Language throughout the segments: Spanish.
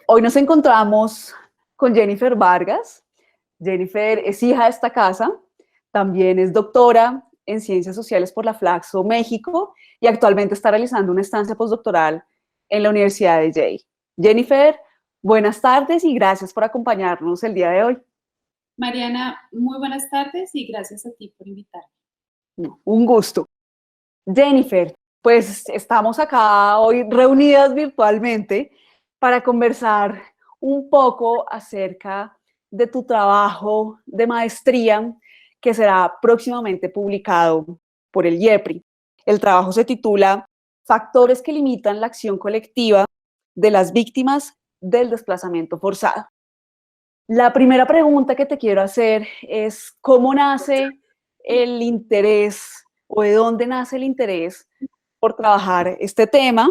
Hoy nos encontramos con Jennifer Vargas. Jennifer es hija de esta casa, también es doctora en Ciencias Sociales por la Flaxo México y actualmente está realizando una estancia postdoctoral en la Universidad de Yale. Jennifer, buenas tardes y gracias por acompañarnos el día de hoy. Mariana, muy buenas tardes y gracias a ti por invitarme. Un gusto. Jennifer, pues estamos acá hoy reunidas virtualmente para conversar un poco acerca de tu trabajo de maestría que será próximamente publicado por el IEPRI. El trabajo se titula Factores que limitan la acción colectiva de las víctimas del desplazamiento forzado. La primera pregunta que te quiero hacer es, ¿cómo nace el interés o de dónde nace el interés por trabajar este tema?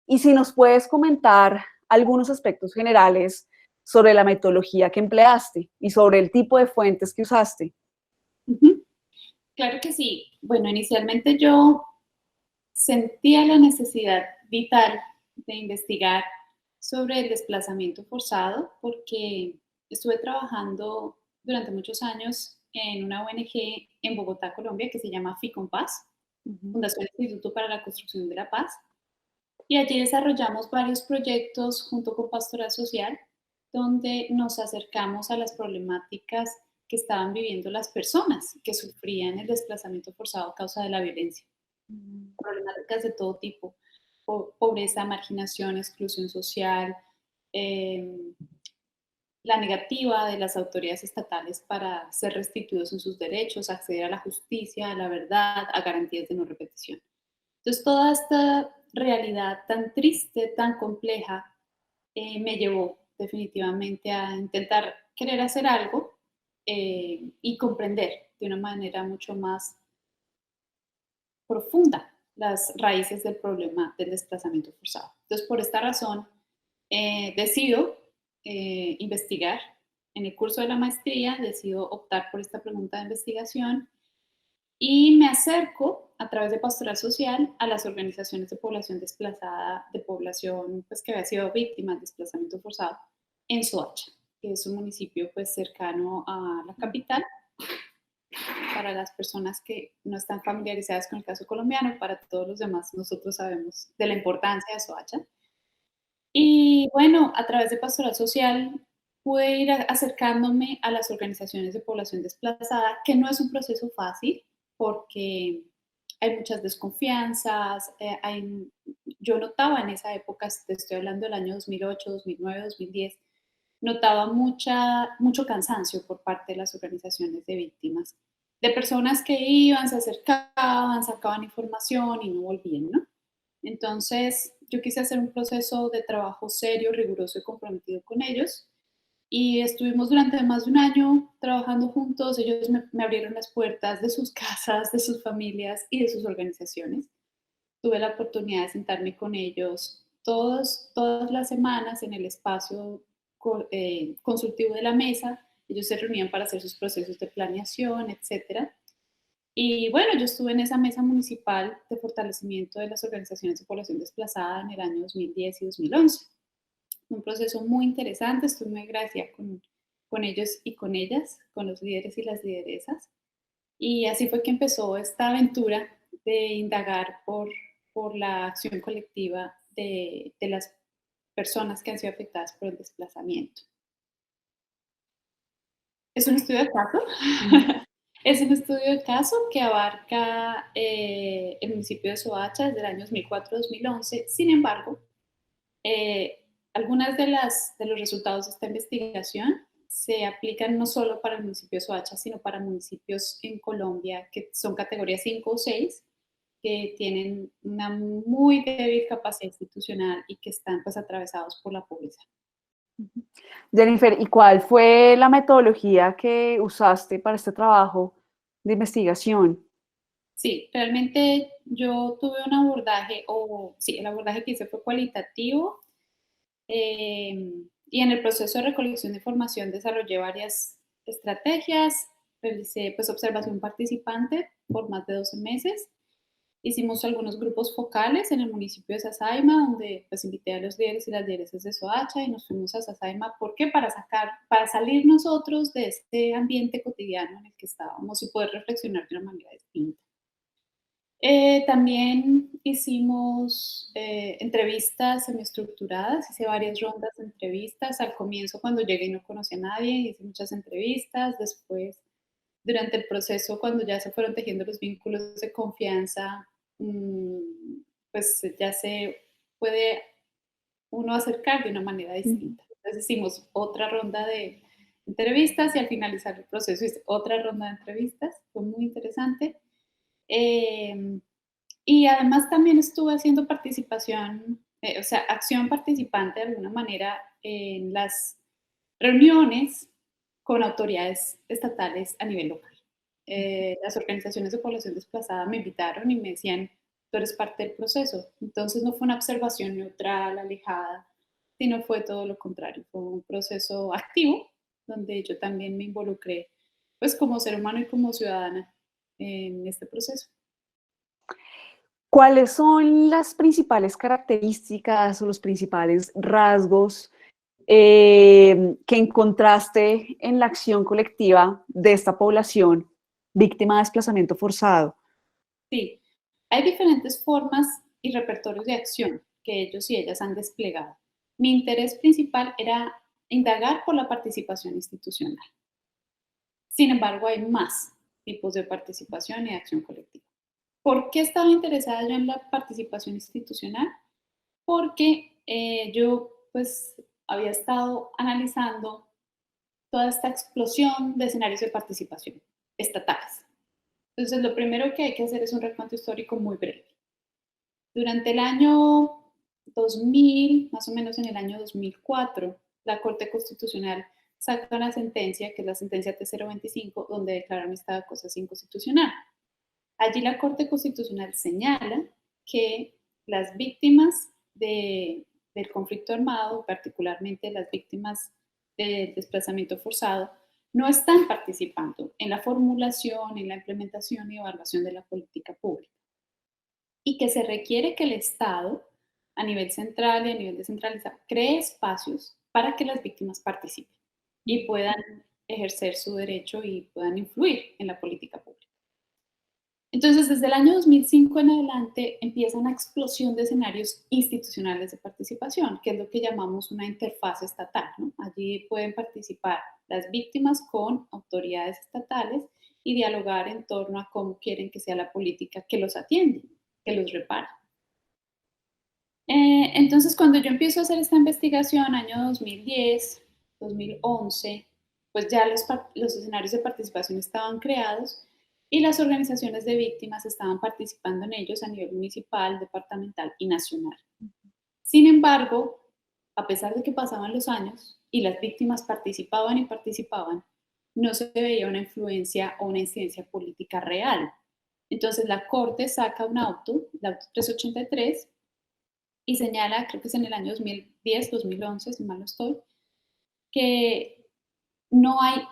Y si nos puedes comentar algunos aspectos generales sobre la metodología que empleaste y sobre el tipo de fuentes que usaste. Claro que sí. Bueno, inicialmente yo sentía la necesidad vital de investigar sobre el desplazamiento forzado porque estuve trabajando durante muchos años en una ONG en Bogotá, Colombia, que se llama FICOMPAS, Fundación Instituto para la Construcción de la Paz. Y allí desarrollamos varios proyectos junto con Pastoral Social, donde nos acercamos a las problemáticas que estaban viviendo las personas que sufrían el desplazamiento forzado a causa de la violencia. Problemáticas de todo tipo, pobreza, marginación, exclusión social, eh, la negativa de las autoridades estatales para ser restituidos en sus derechos, acceder a la justicia, a la verdad, a garantías de no repetición. Entonces, toda esta realidad tan triste, tan compleja, me llevó definitivamente a intentar querer hacer algo y comprender de una manera mucho más profunda las raíces del problema del desplazamiento forzado. Entonces, por esta razón, decido investigar. En el curso de la maestría decido optar por esta pregunta de investigación y me acerco a través de Pastoral Social a las organizaciones de población desplazada, de población pues, que había sido víctima del desplazamiento forzado en Soacha, que es un municipio pues, cercano a la capital. Para las personas que no están familiarizadas con el caso colombiano, para todos los demás nosotros sabemos de la importancia de Soacha. Y bueno, a través de Pastoral Social pude ir acercándome a las organizaciones de población desplazada, que no es un proceso fácil porque hay muchas desconfianzas, yo notaba en esa época, te estoy hablando del año 2008, 2009, 2010, notaba mucho cansancio por parte de las organizaciones de víctimas, de personas que iban, se acercaban, sacaban información y no volvían, ¿no? Entonces, yo quise hacer un proceso de trabajo serio, riguroso y comprometido con ellos. Y estuvimos durante más de un año trabajando juntos. Ellos me abrieron las puertas de sus casas, de sus familias y de sus organizaciones. Tuve la oportunidad de sentarme con ellos todas las semanas en el espacio consultivo de la mesa. Ellos se reunían para hacer sus procesos de planeación, etcétera. Y bueno, yo estuve en esa mesa municipal de fortalecimiento de las organizaciones de población desplazada en el año 2010 y 2011. Un proceso muy interesante, estoy muy agradecida con ellos y con ellas, con los líderes y las lideresas. Y así fue que empezó esta aventura de indagar por la acción colectiva de las personas que han sido afectadas por el desplazamiento. Es un estudio de caso. Es un estudio de caso que abarca el municipio de Soacha desde el año 2004-2011. Sin embargo, algunas de los resultados de esta investigación se aplican no solo para el municipio de Soacha, sino para municipios en Colombia que son categoría 5 o 6, que tienen una muy débil capacidad institucional y que están pues atravesados por la pobreza. Jennifer, ¿y cuál fue la metodología que usaste para este trabajo de investigación? Sí, realmente yo tuve un abordaje, el abordaje que hice fue cualitativo, y en el proceso de recolección de información desarrollé varias estrategias, realicé pues observación participante por más de 12 meses Hicimos algunos grupos focales en el municipio de Sasaima, donde pues invité a los líderes y las lideresas de Soacha y nos fuimos a Sasaima. ¿Por qué? Para salir nosotros de este ambiente cotidiano en el que estábamos y poder reflexionar de una manera distinta. También hicimos entrevistas semiestructuradas, hice varias rondas de entrevistas. Al comienzo, cuando llegué y no conocía a nadie, hice muchas entrevistas. Después, durante el proceso, cuando ya se fueron tejiendo los vínculos de confianza, pues ya se puede uno acercar de una manera distinta. Entonces hicimos otra ronda de entrevistas y al finalizar el proceso hice otra ronda de entrevistas. Fue muy interesante. Y además también estuve haciendo participación, o sea, acción participante de alguna manera en las reuniones con autoridades estatales a nivel local. Las organizaciones de población desplazada me invitaron y me decían, tú eres parte del proceso. Entonces no fue una observación neutral, alejada, sino fue todo lo contrario. Fue un proceso activo donde yo también me involucré, pues como ser humano y como ciudadana en este proceso. ¿Cuáles son las principales características o los principales rasgos que encontraste en la acción colectiva de esta población víctima de desplazamiento forzado? Sí, hay diferentes formas y repertorios de acción que ellos y ellas han desplegado. Mi interés principal era indagar por la participación institucional. Sin embargo, hay más tipos de participación y acción colectiva. ¿Por qué estaba interesada yo en la participación institucional? Porque yo pues había estado analizando toda esta explosión de escenarios de participación estatales. Entonces, lo primero que hay que hacer es un recuento histórico muy breve. Durante el año 2000, más o menos en el año 2004, la Corte Constitucional saca una sentencia, que es la sentencia T025, donde declara un estado de cosas inconstitucional. Allí la Corte Constitucional señala que las víctimas del conflicto armado, particularmente las víctimas del desplazamiento forzado, no están participando en la formulación, en la implementación y evaluación de la política pública. Y que se requiere que el Estado, a nivel central y a nivel descentralizado, cree espacios para que las víctimas participen y puedan ejercer su derecho y puedan influir en la política pública. Entonces, desde el año 2005 en adelante empieza una explosión de escenarios institucionales de participación, que es lo que llamamos una interfaz estatal, ¿no? Allí pueden participar las víctimas con autoridades estatales y dialogar en torno a cómo quieren que sea la política que los atiende, que los repara. Entonces, cuando yo empiezo a hacer esta investigación, año 2010, 2011, pues ya los escenarios de participación estaban creados y las organizaciones de víctimas estaban participando en ellos a nivel municipal, departamental y nacional. Sin embargo, a pesar de que pasaban los años y las víctimas participaban y participaban, no se veía una influencia o una incidencia política real. Entonces la Corte saca un auto, el auto 383, y señala, creo que es en el año 2010, 2011, si mal no estoy, que no hay,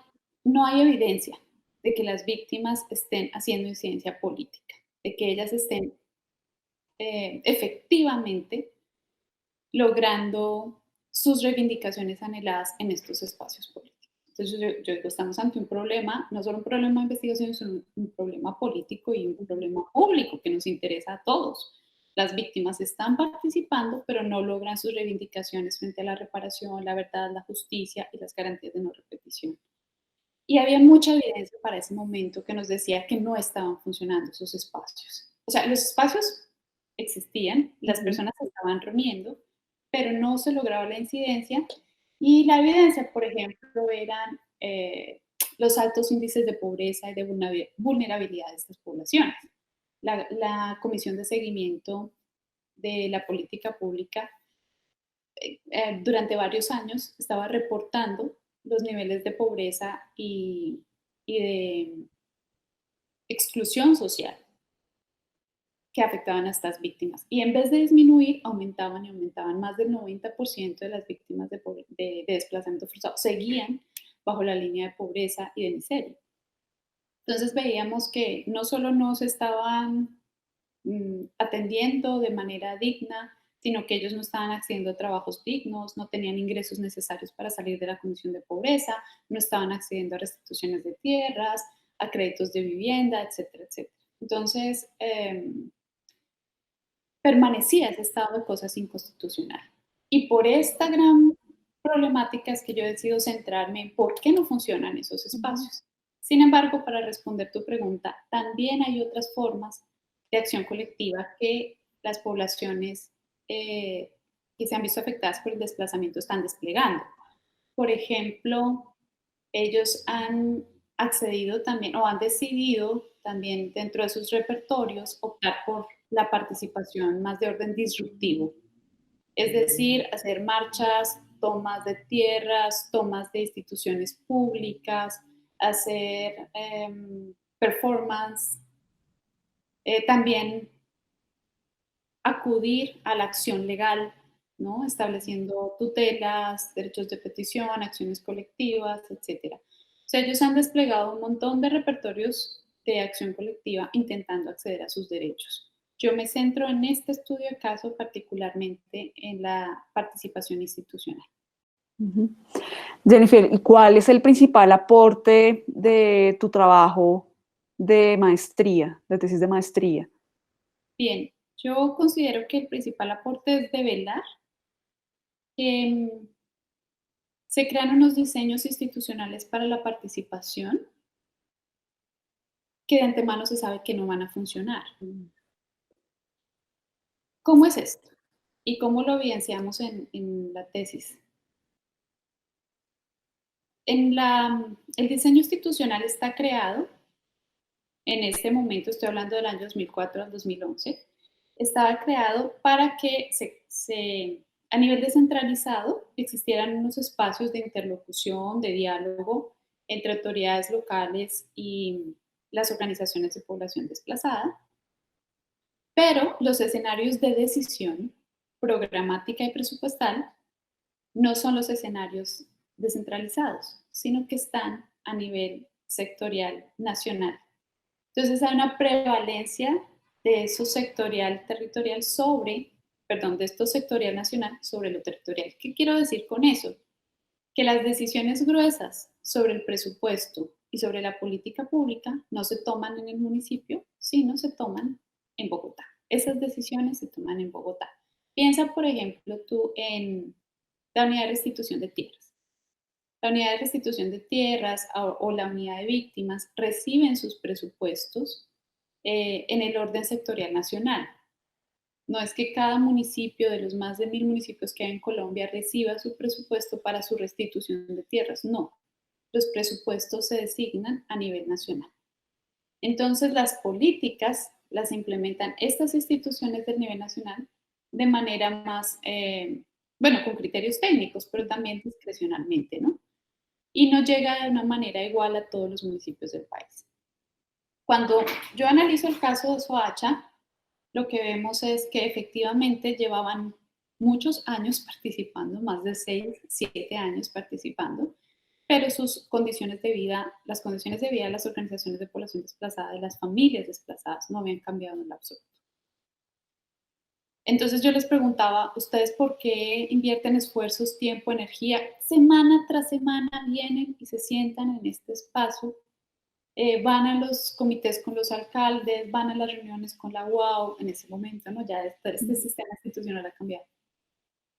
no hay evidencia de que las víctimas estén haciendo incidencia política, de que ellas estén efectivamente logrando sus reivindicaciones anheladas en estos espacios políticos. Entonces yo digo, estamos ante un problema, no solo un problema de investigación, sino un problema político y un problema público que nos interesa a todos. Las víctimas están participando, pero no logran sus reivindicaciones frente a la reparación, la verdad, la justicia y las garantías de no repetición. Y había mucha evidencia para ese momento que nos decía que no estaban funcionando esos espacios. O sea, los espacios existían, las personas se estaban reuniendo, pero no se lograba la incidencia. Y la evidencia, por ejemplo, eran los altos índices de pobreza y de vulnerabilidad de estas poblaciones. La Comisión de Seguimiento de la Política Pública durante varios años estaba reportando los niveles de pobreza y de exclusión social que afectaban a estas víctimas. Y en vez de disminuir, aumentaban y aumentaban. Más del 90% de las víctimas de desplazamiento forzado seguían bajo la línea de pobreza y de miseria. Entonces veíamos que no solo no se estaban atendiendo de manera digna, sino que ellos no estaban accediendo a trabajos dignos, no tenían ingresos necesarios para salir de la condición de pobreza, no estaban accediendo a restituciones de tierras, a créditos de vivienda, etcétera, etcétera. Entonces, permanecía ese estado de cosas inconstitucional. Y por esta gran problemática es que yo decido centrarme en por qué no funcionan esos espacios. Sin embargo, para responder tu pregunta, también hay otras formas de acción colectiva que las poblaciones que se han visto afectadas por el desplazamiento están desplegando. Por ejemplo, ellos han accedido también o han decidido también dentro de sus repertorios optar por la participación más de orden disruptivo, es decir, hacer marchas, tomas de tierras, tomas de instituciones públicas, hacer performance, también acudir a la acción legal, ¿no? Estableciendo tutelas, derechos de petición, acciones colectivas, etcétera. O sea, ellos han desplegado un montón de repertorios de acción colectiva intentando acceder a sus derechos. Yo me centro en este estudio de caso particularmente en la participación institucional. Jennifer, ¿y cuál es el principal aporte de tu trabajo de maestría, de tesis de maestría? Bien, yo considero que el principal aporte es develar que se crean unos diseños institucionales para la participación que de antemano se sabe que no van a funcionar. ¿Cómo es esto? ¿Y cómo lo evidenciamos en la tesis? El diseño institucional está creado, en este momento estoy hablando del año 2004 al 2011, estaba creado para que a nivel descentralizado existieran unos espacios de interlocución, de diálogo entre autoridades locales y las organizaciones de población desplazada, pero los escenarios de decisión programática y presupuestal no son los escenarios descentralizados, sino que están a nivel sectorial nacional. Entonces hay una prevalencia de eso sectorial territorial de esto sectorial nacional sobre lo territorial. ¿Qué quiero decir con eso? Que las decisiones gruesas sobre el presupuesto y sobre la política pública no se toman en el municipio, sino se toman en Bogotá. Esas decisiones se toman en Bogotá. Piensa, por ejemplo, tú en la unidad de restitución de tierras. La unidad de restitución de tierras o la unidad de víctimas reciben sus presupuestos en el orden sectorial nacional. No es que cada municipio de los más de 1000 municipios que hay en Colombia reciba su presupuesto para su restitución de tierras, no. Los presupuestos se designan a nivel nacional. Entonces, las políticas las implementan estas instituciones del nivel nacional de manera más, bueno, con criterios técnicos, pero también discrecionalmente, ¿no? Y no llega de una manera igual a todos los municipios del país. Cuando yo analizo el caso de Soacha, lo que vemos es que efectivamente llevaban muchos años participando, más de 6, 7 años participando, pero sus condiciones de vida, las condiciones de vida de las organizaciones de población desplazada, de las familias desplazadas, no habían cambiado en lo absoluto. Entonces yo les preguntaba, ¿ustedes por qué invierten esfuerzos, tiempo, energía? Semana tras semana vienen y se sientan en este espacio, van a los comités con los alcaldes, van a las reuniones con la UAO, en ese momento, ¿no? Ya este sistema institucional ha cambiado.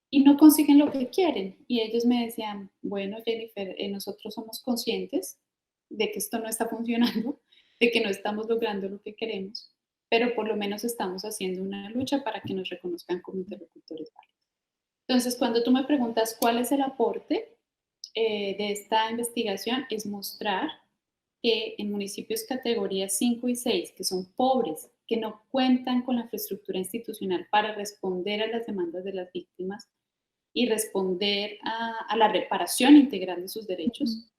Y no consiguen lo que quieren. Y ellos me decían, bueno, Jennifer, nosotros somos conscientes de que esto no está funcionando, de que no estamos logrando lo que queremos, pero por lo menos estamos haciendo una lucha para que nos reconozcan como interlocutores válidos. Entonces, cuando tú me preguntas cuál es el aporte de esta investigación, es mostrar que en municipios categorías 5 y 6, que son pobres, que no cuentan con la infraestructura institucional para responder a las demandas de las víctimas y responder a la reparación integral de sus derechos,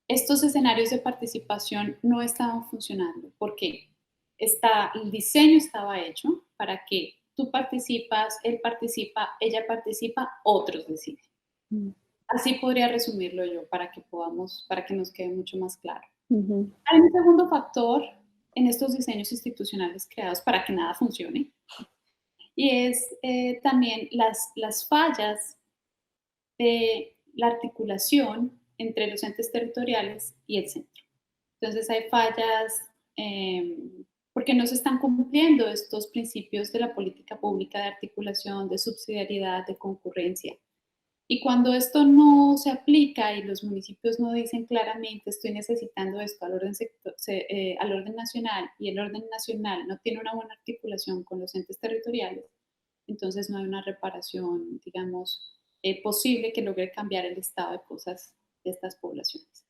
estos escenarios de participación no estaban funcionando porque el diseño estaba hecho para que tú participas, él participa, ella participa, otros deciden. Así podría resumirlo yo para que nos quede mucho más claro. Hay un segundo factor en estos diseños institucionales creados para que nada funcione. Y es también las fallas de la articulación entre los entes territoriales y el centro. Entonces hay fallas porque no se están cumpliendo estos principios de la política pública de articulación, de subsidiariedad, de concurrencia. Y cuando esto no se aplica y los municipios no dicen claramente estoy necesitando esto al orden nacional y el orden nacional no tiene una buena articulación con los entes territoriales, entonces no hay una reparación, digamos, posible que logre cambiar el estado de cosas de estas poblaciones.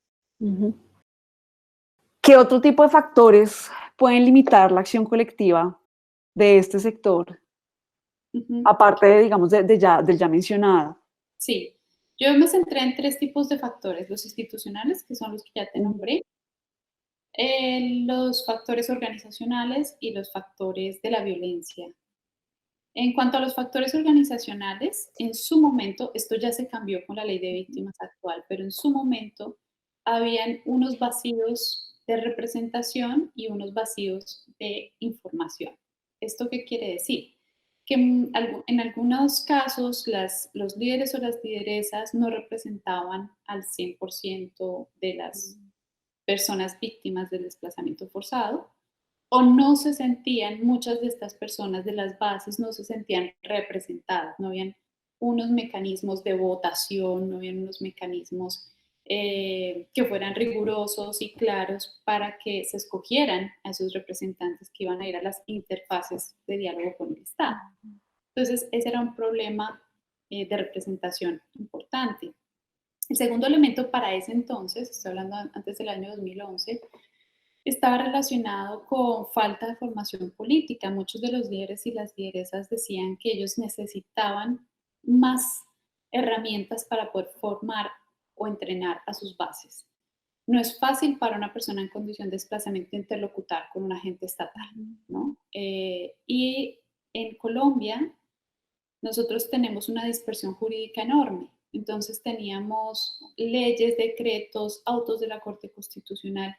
¿Qué otro tipo de factores pueden limitar la acción colectiva de este sector? Aparte, digamos, del ya mencionado. Sí, yo me centré en 3 tipos de factores, los institucionales, que son los que ya te nombré, los factores organizacionales y los factores de la violencia. En cuanto a los factores organizacionales, en su momento, esto ya se cambió con la ley de víctimas actual, pero en su momento habían unos vacíos de representación y unos vacíos de información. ¿Esto qué quiere decir? Que en algunos casos los líderes o las lideresas no representaban al 100% de las personas víctimas del desplazamiento forzado, o no se sentían, muchas de estas personas de las bases no se sentían representadas, no habían unos mecanismos de votación, no habían unos mecanismos que fueran rigurosos y claros para que se escogieran a esos representantes que iban a ir a las interfaces de diálogo con el Estado. Entonces, ese era un problema de representación importante. El segundo elemento para ese entonces, estoy hablando antes del año 2011, estaba relacionado con falta de formación política. Muchos de los líderes y las lideresas decían que ellos necesitaban más herramientas para poder formar o entrenar a sus bases. No es fácil para una persona en condición de desplazamiento interlocutar con un agente estatal, ¿no? Y en Colombia nosotros tenemos una dispersión jurídica enorme. Entonces teníamos leyes, decretos, autos de la Corte Constitucional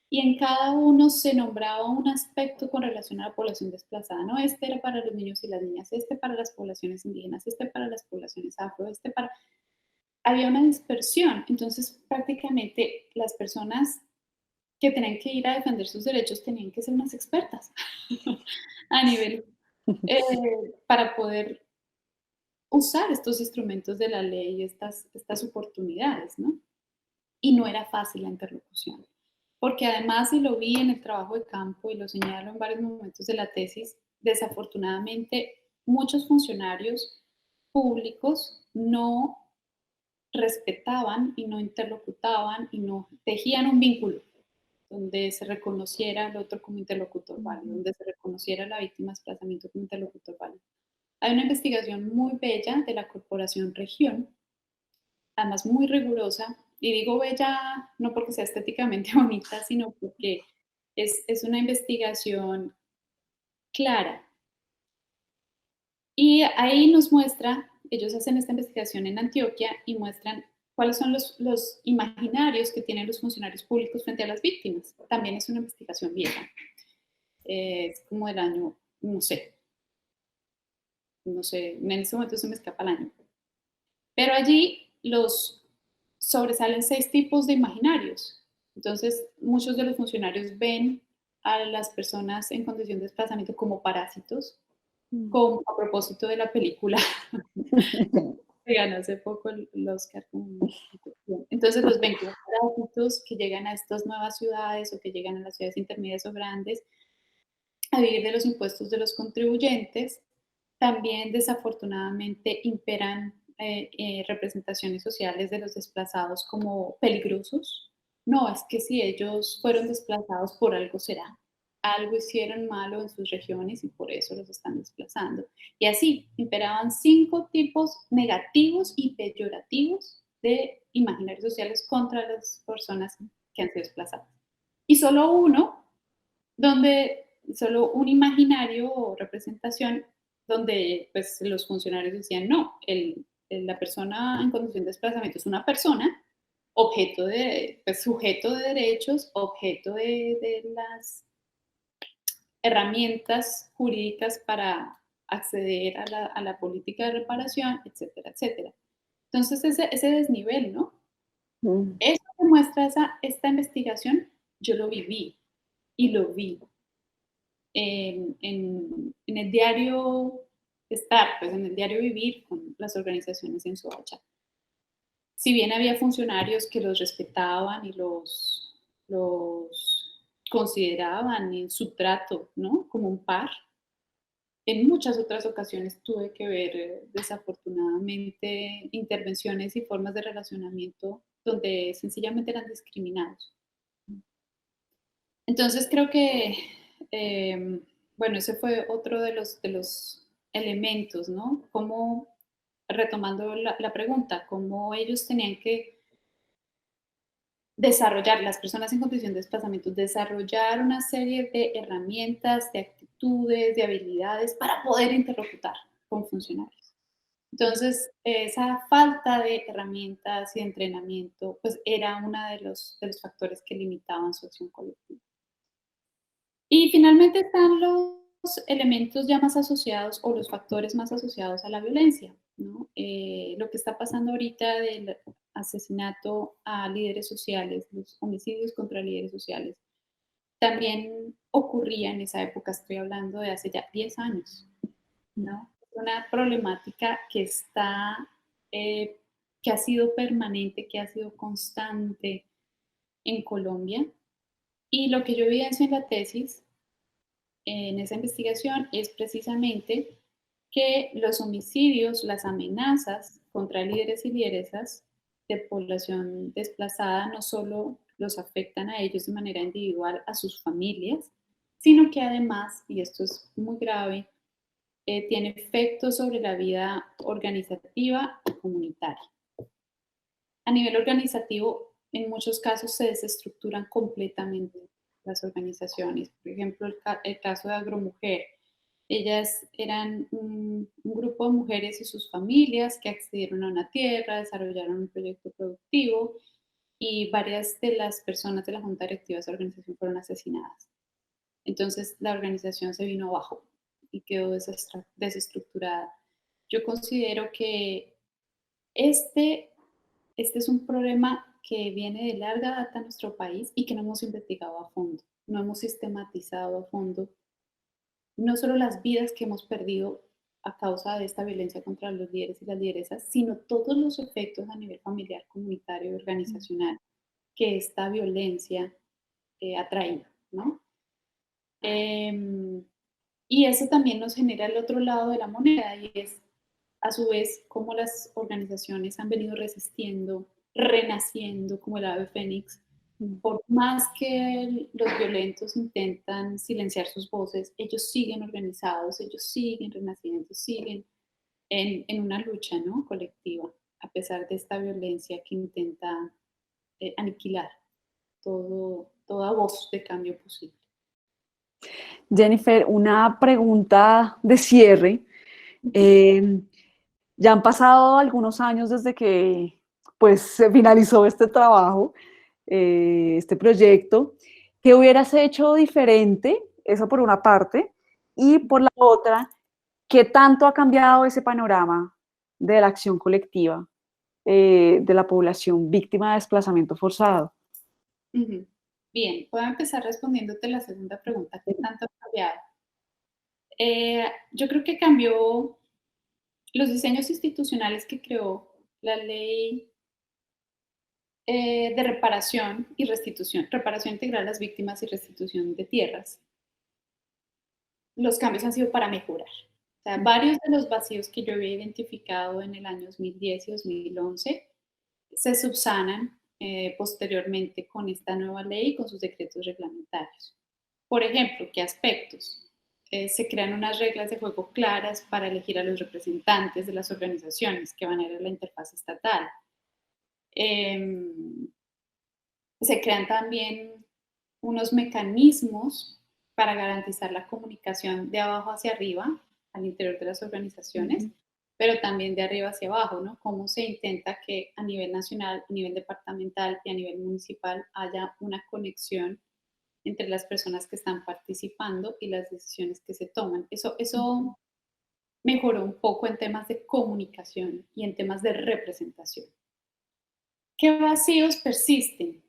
y en cada uno se nombraba un aspecto con relación a la población desplazada, ¿no? Este era para los niños y las niñas, este para las poblaciones indígenas, este para las poblaciones afro, este para... Había una dispersión, entonces prácticamente las personas que tenían que ir a defender sus derechos tenían que ser más expertas a nivel para poder usar estos instrumentos de la ley y estas oportunidades, ¿no? Y no era fácil la interlocución, porque además, y lo vi en el trabajo de campo y lo señalo en varios momentos de la tesis, desafortunadamente muchos funcionarios públicos no respetaban y no interlocutaban y no tejían un vínculo donde se reconociera al otro como interlocutor válido, donde se reconociera a la víctima de desplazamiento como interlocutor válido. Hay una investigación muy bella de la Corporación Región, además muy rigurosa, y digo bella no porque sea estéticamente bonita, sino porque es una investigación clara. Y ahí nos muestra, ellos hacen esta investigación en Antioquia y muestran cuáles son los imaginarios que tienen los funcionarios públicos frente a las víctimas. También es una investigación vieja, es como del año, no sé, en este momento se me escapa el año. Pero allí sobresalen 6 tipos de imaginarios. Entonces, muchos de los funcionarios ven a las personas en condición de desplazamiento como parásitos, como a propósito de la película que ganó hace poco el Oscar. Entonces los ven como parásitos que llegan a estas nuevas ciudades o que llegan a las ciudades intermedias o grandes a vivir de los impuestos de los contribuyentes. También desafortunadamente imperan representaciones sociales de los desplazados como peligrosos. No, es que si ellos fueron desplazados por algo será. Algo hicieron malo en sus regiones y por eso los están desplazando. Y así, imperaban 5 tipos negativos y peyorativos de imaginarios sociales contra las personas que han sido desplazadas. Y solo un imaginario o representación donde pues, los funcionarios decían, no, la persona en condición de desplazamiento es una persona, objeto de, pues, sujeto de derechos, objeto de las herramientas jurídicas para acceder a la política de reparación, etcétera, etcétera. Entonces, ese desnivel, ¿no? Mm. Eso que muestra esta investigación, yo lo viví y lo vi en el diario estar, pues en el diario vivir con las organizaciones en Soacha. Si bien había funcionarios que los respetaban y los consideraban en su trato, ¿no? Como un par, en muchas otras ocasiones tuve que ver, desafortunadamente, intervenciones y formas de relacionamiento donde sencillamente eran discriminados. Entonces creo que, bueno, ese fue otro de los elementos, ¿no? Como, retomando la pregunta, cómo ellos tenían que desarrollar, las personas en condición de desplazamiento, desarrollar una serie de herramientas, de actitudes, de habilidades para poder interlocutar con funcionarios. Entonces, esa falta de herramientas y de entrenamiento, pues era uno de los factores que limitaban su acción colectiva. Y finalmente están los elementos ya más asociados o los factores más asociados a la violencia, ¿no? Lo que está pasando ahorita del asesinato a líderes sociales, los homicidios contra líderes sociales, también ocurría en esa época, estoy hablando de hace ya 10 años, ¿no? Es una problemática que está, que ha sido permanente, que ha sido constante en Colombia. Y lo que yo evidencio en la tesis, en esa investigación, es precisamente que los homicidios, las amenazas contra líderes y lideresas de población desplazada no solo los afectan a ellos de manera individual, a sus familias, sino que además, y esto es muy grave, tiene efectos sobre la vida organizativa y comunitaria. A nivel organizativo, en muchos casos se desestructuran completamente las organizaciones. Por ejemplo, el caso de Agromujer. Ellas eran un grupo de mujeres y sus familias que accedieron a una tierra, desarrollaron un proyecto productivo y varias de las personas de la junta directiva de esa organización fueron asesinadas. Entonces la organización se vino abajo y quedó desestructurada. Yo considero que este este es un problema que viene de larga data en nuestro país y que no hemos investigado a fondo, no hemos sistematizado a fondo no solo las vidas que hemos perdido a causa de esta violencia contra los líderes y las lideresas, sino todos los efectos a nivel familiar, comunitario y organizacional que esta violencia ha traído, ¿no? Em, y eso también nos genera el otro lado de la moneda y es, a su vez, cómo las organizaciones han venido resistiendo, renaciendo como el ave fénix. Por más que los violentos intentan silenciar sus voces, ellos siguen organizados, ellos siguen renaciendo, siguen en una lucha, ¿no? Colectiva, a pesar de esta violencia que intenta aniquilar toda voz de cambio posible. Jennifer, una pregunta de cierre. Eh, ya han pasado algunos años desde que pues, se finalizó este trabajo, este proyecto. ¿Qué hubieras hecho diferente? Eso por una parte. Y por la otra, ¿qué tanto ha cambiado ese panorama de la acción colectiva de la población víctima de desplazamiento forzado? Ujú. Bien, puedo empezar respondiéndote la segunda pregunta, ¿qué tanto ha cambiado? Yo creo que cambió los diseños institucionales que creó la ley de reparación y restitución, reparación integral a las víctimas y restitución de tierras. Los cambios han sido para mejorar. O sea, varios de los vacíos que yo había identificado en el año 2010 y 2011 se subsanan posteriormente con esta nueva ley y con sus decretos reglamentarios. Por ejemplo, ¿qué aspectos? Se crean unas reglas de juego claras para elegir a los representantes de las organizaciones que van a ir a la interfaz estatal. Se crean también unos mecanismos para garantizar la comunicación de abajo hacia arriba al interior de las organizaciones, pero también de arriba hacia abajo, ¿no? Cómo se intenta que a nivel nacional, a nivel departamental y a nivel municipal haya una conexión entre las personas que están participando y las decisiones que se toman. Eso mejoró un poco en temas de comunicación y en temas de representación. ¿Qué vacíos persisten?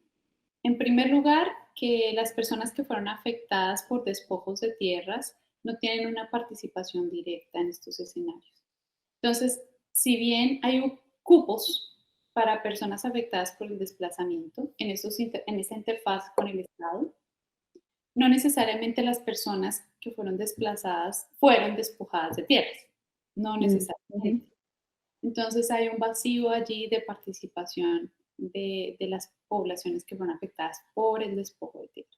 En primer lugar, que las personas que fueron afectadas por despojos de tierras no tienen una participación directa en estos escenarios. Entonces, si bien hay cupos para personas afectadas por el desplazamiento en esa interfaz con el Estado, no necesariamente las personas que fueron desplazadas fueron despojadas de tierras, no necesariamente. Entonces hay un vacío allí de participación de las poblaciones que fueron afectadas por el despojo de tierra.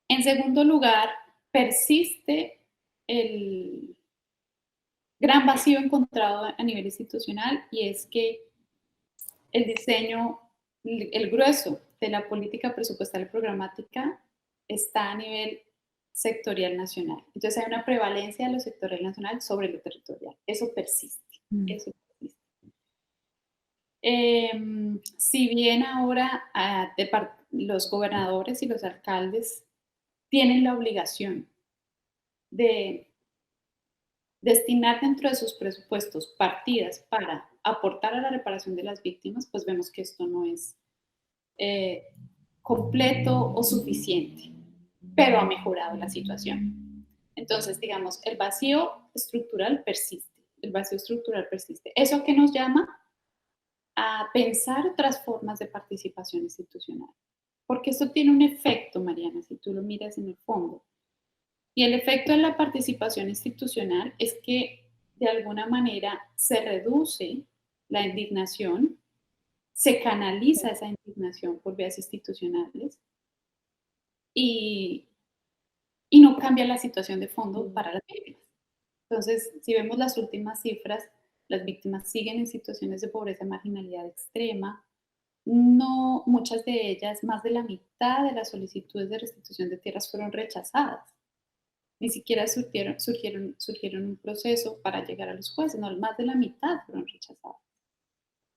En segundo lugar, persiste el gran vacío encontrado a nivel institucional, y es que el diseño, el grueso de la política presupuestal y programática está a nivel sectorial nacional. Entonces hay una prevalencia de lo sectorial nacional sobre lo territorial. Eso persiste. Eso persiste. Si bien ahora los gobernadores y los alcaldes tienen la obligación de destinar dentro de sus presupuestos partidas para aportar a la reparación de las víctimas, pues vemos que esto no es completo o suficiente, pero ha mejorado la situación. Entonces, digamos, el vacío estructural persiste, el vacío estructural persiste. ¿Eso qué nos llama? A pensar otras formas de participación institucional. Porque esto tiene un efecto, Mariana, si tú lo miras en el fondo. Y el efecto de la participación institucional es que de alguna manera se reduce la indignación, se canaliza esa indignación por vías institucionales y no cambia la situación de fondo para las víctimas. Entonces, si vemos las últimas cifras, las víctimas siguen en situaciones de pobreza y marginalidad extrema. No, muchas de ellas, más de la mitad de las solicitudes de restitución de tierras fueron rechazadas. Ni siquiera surgieron un proceso para llegar a los jueces, no, más de la mitad fueron rechazadas.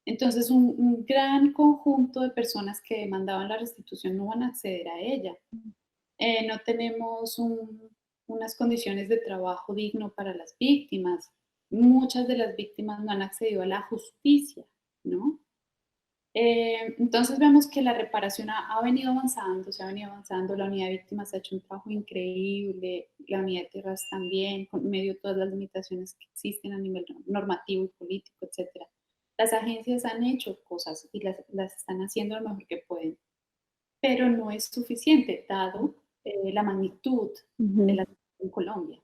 Entonces, un gran conjunto de personas que demandaban la restitución no van a acceder a ella. No tenemos unas condiciones de trabajo digno para las víctimas. Muchas de las víctimas no han accedido a la justicia, ¿no? Entonces vemos que la reparación ha venido avanzando, se ha venido avanzando, la unidad de víctimas ha hecho un trabajo increíble, la unidad de tierras también, con medio de todas las limitaciones que existen a nivel normativo y político, etc. Las agencias han hecho cosas y las están haciendo lo mejor que pueden, pero no es suficiente dado la magnitud de la situación en Colombia.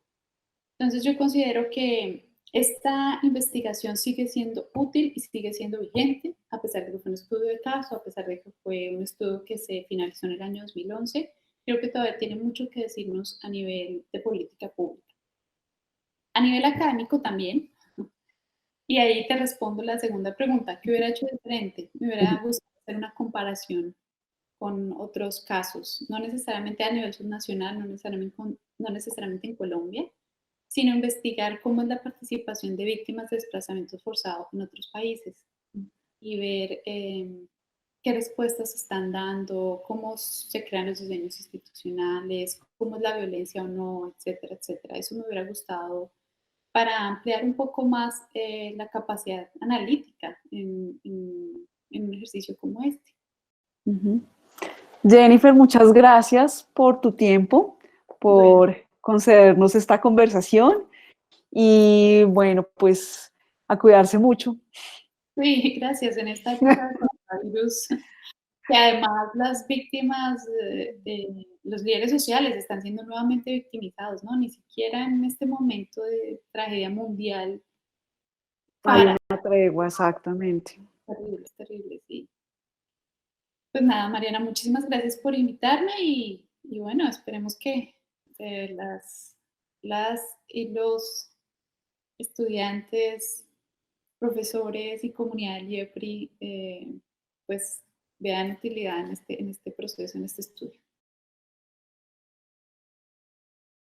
Entonces yo considero que esta investigación sigue siendo útil y sigue siendo vigente, a pesar de que fue un estudio de caso, a pesar de que fue un estudio que se finalizó en el año 2011, creo que todavía tiene mucho que decirnos a nivel de política pública. A nivel académico también, y ahí te respondo la segunda pregunta, ¿qué hubiera hecho diferente? Me hubiera gustado hacer una comparación con otros casos, no necesariamente a nivel subnacional, no necesariamente en Colombia, sino investigar cómo es la participación de víctimas de desplazamientos forzados en otros países y ver qué respuestas se están dando, cómo se crean los diseños institucionales, cómo es la violencia o no, etcétera, etcétera. Eso me hubiera gustado para ampliar un poco más la capacidad analítica en un ejercicio como este. Jennifer, muchas gracias por tu tiempo, por concedernos esta conversación y bueno, pues a cuidarse mucho. Sí, gracias. En esta época de coronavirus, que además las víctimas de los líderes sociales están siendo nuevamente victimizados, ¿no? Ni siquiera en este momento de tragedia mundial. Hay una tregua, exactamente. Terrible, terrible, sí. Pues nada, Mariana, muchísimas gracias por invitarme y bueno, esperemos que las y los estudiantes, profesores y comunidad del IEPRI pues vean utilidad en este proceso, en este estudio.